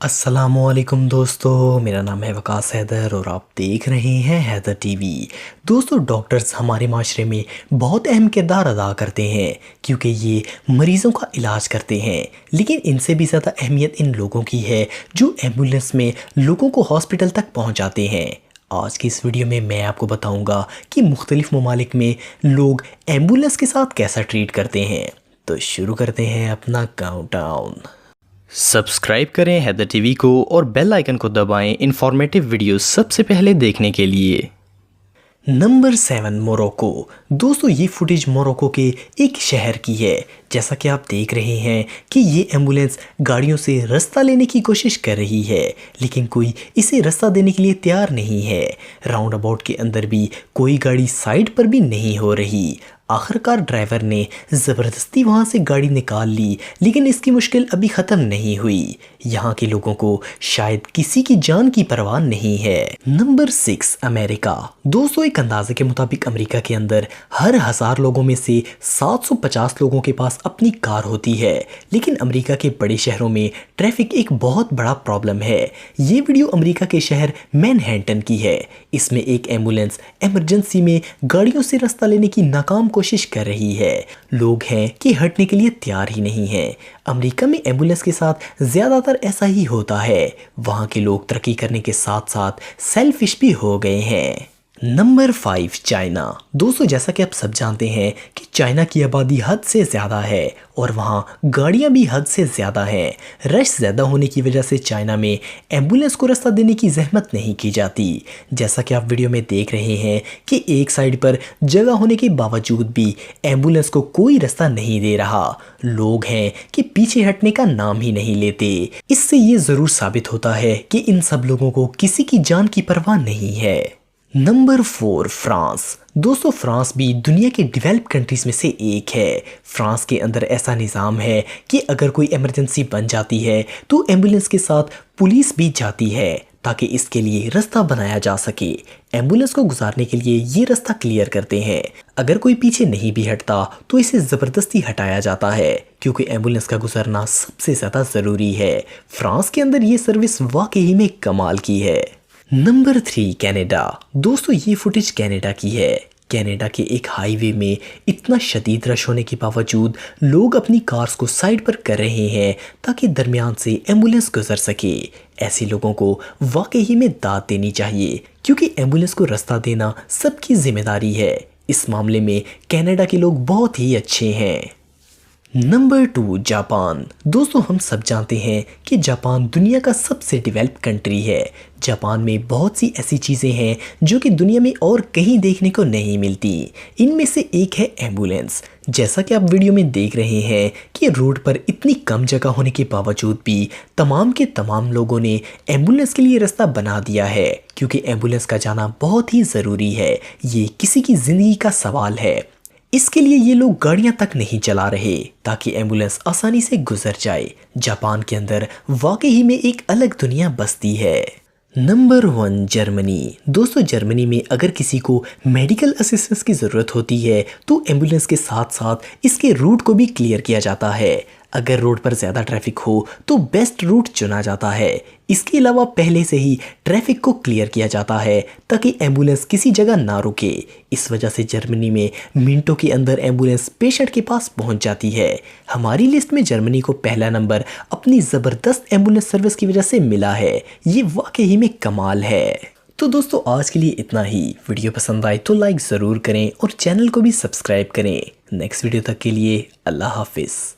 अस्सलामुअलैकुम दोस्तों, मेरा नाम है वकास हैदर और आप देख रहे हैं हैदर टीवी। दोस्तों, डॉक्टर्स हमारे माशरे में बहुत अहम किरदार अदा करते हैं क्योंकि ये मरीज़ों का इलाज करते हैं। लेकिन इनसे भी ज़्यादा अहमियत इन लोगों की है जो एम्बुलेंस में लोगों को हॉस्पिटल तक पहुंचाते हैं। आज की इस वीडियो में मैं आपको बताऊंगा कि मुख्तलिफ ममालिक में लोग एम्बुलेंस के साथ कैसा ट्रीट करते हैं। तो शुरू करते हैं अपना काउंटडाउन। सब्सक्राइब करें हैदर टीवी को और बेल आइकन को दबाएं इंफॉर्मेटिव वीडियो सबसे पहले देखने के लिए। Number 7, Morocco. दोस्तों, ये फुटेज मोरक्को के एक शहर की है। जैसा कि आप देख रहे हैं कि ये एम्बुलेंस गाड़ियों से रास्ता लेने की कोशिश कर रही है, लेकिन कोई इसे रास्ता देने के लिए तैयार नहीं है। राउंड अबाउट के अंदर भी कोई गाड़ी साइड पर भी नहीं हो रही। आखिरकार ड्राइवर ने ज़बरदस्ती वहाँ से गाड़ी निकाल ली, लेकिन इसकी मुश्किल अभी ख़त्म नहीं हुई। यहाँ के लोगों को शायद किसी की जान की परवाह नहीं है। Number 6, America. दोस्तों, एक अंदाजे के मुताबिक अमेरिका के अंदर हर 1000 लोगों में से 750 लोगों के पास अपनी कार होती है। लेकिन अमेरिका के बड़े शहरों में ट्रैफिक एक बहुत बड़ा प्रॉब्लम है। ये वीडियो अमेरिका के शहर मैनहट्टन की है। इसमें एक एम्बुलेंस इमरजेंसी में गाड़ियों से रास्ता लेने की नाकाम कोशिश कर रही है। लोग हैं कि हटने के लिए तैयार ही नहीं है। अमेरिका में एम्बुलेंस के साथ ज़्यादातर ऐसा ही होता है। वहाँ के लोग तरक्की करने के साथ साथ सेल्फिश भी हो गए हैं। Number 5, China. दोस्तों, जैसा कि आप सब जानते हैं कि चाइना की आबादी हद से ज़्यादा है और वहाँ गाड़ियाँ भी हद से ज़्यादा हैं। रश ज़्यादा होने की वजह से चाइना में एम्बुलेंस को रास्ता देने की जहमत नहीं की जाती। जैसा कि आप वीडियो में देख रहे हैं कि एक साइड पर जगह होने के बावजूद भी एम्बुलेंस को कोई रास्ता नहीं दे रहा। लोग हैं कि पीछे हटने का नाम ही नहीं लेते। इससे ये ज़रूर साबित होता है कि इन सब लोगों को किसी की जान की परवाह नहीं है। Number 4, France. दोस्तों, फ्रांस भी दुनिया के डेवलप कंट्रीज में से एक है। फ्रांस के अंदर ऐसा निज़ाम है कि अगर कोई इमरजेंसी बन जाती है तो एम्बुलेंस के साथ पुलिस भी जाती है ताकि इसके लिए रास्ता बनाया जा सके। एम्बुलेंस को गुजारने के लिए ये रास्ता क्लियर करते हैं। अगर कोई पीछे नहीं भी हटता तो इसे ज़बरदस्ती हटाया जाता है क्योंकि एम्बुलेंस का गुजरना सबसे ज़्यादा ज़रूरी है। फ्रांस के अंदर ये सर्विस वाकई में कमाल की है। Number 3, Canada. दोस्तों, ये फुटेज कनाडा की है। कनाडा के एक हाईवे में इतना शदीद रश होने के बावजूद लोग अपनी कार्स को साइड पर कर रहे हैं ताकि दरमियान से एम्बुलेंस गुजर सके। ऐसे लोगों को वाकई में दाद देनी चाहिए क्योंकि एम्बुलेंस को रास्ता देना सबकी जिम्मेदारी है। इस मामले में कनाडा के लोग बहुत ही अच्छे हैं। Number 2, Japan. दोस्तों, हम सब जानते हैं कि जापान दुनिया का सबसे डेवलप कंट्री है। जापान में बहुत सी ऐसी चीज़ें हैं जो कि दुनिया में और कहीं देखने को नहीं मिलती। इनमें से एक है एम्बुलेंस। जैसा कि आप वीडियो में देख रहे हैं कि रोड पर इतनी कम जगह होने के बावजूद भी तमाम के तमाम लोगों ने एम्बुलेंस के लिए रास्ता बना दिया है क्योंकि एम्बुलेंस का जाना बहुत ही ज़रूरी है। ये किसी की ज़िंदगी का सवाल है। इसके लिए ये लोग गाड़ियां तक नहीं चला रहे ताकि एम्बुलेंस आसानी से गुजर जाए। जापान के अंदर वाकई में एक अलग दुनिया बसती है। Number 1, Germany. दोस्तों, जर्मनी में अगर किसी को मेडिकल असिस्टेंस की ज़रूरत होती है तो एम्बुलेंस के साथ साथ इसके रूट को भी क्लियर किया जाता है। अगर रोड पर ज़्यादा ट्रैफिक हो तो बेस्ट रूट चुना जाता है। इसके अलावा पहले से ही ट्रैफिक को क्लियर किया जाता है ताकि एम्बुलेंस किसी जगह ना रुके। इस वजह से जर्मनी में मिनटों के अंदर एम्बुलेंस पेशेंट के पास पहुंच जाती है। हमारी लिस्ट में जर्मनी को पहला नंबर अपनी ज़बरदस्त एम्बुलेंस सर्विस की वजह से मिला है। ये वाकई में कमाल है। तो दोस्तों, आज के लिए इतना ही। वीडियो पसंद आए तो लाइक ज़रूर करें और चैनल को भी सब्सक्राइब करें। नेक्स्ट वीडियो तक के लिए अल्लाह हाफिज़।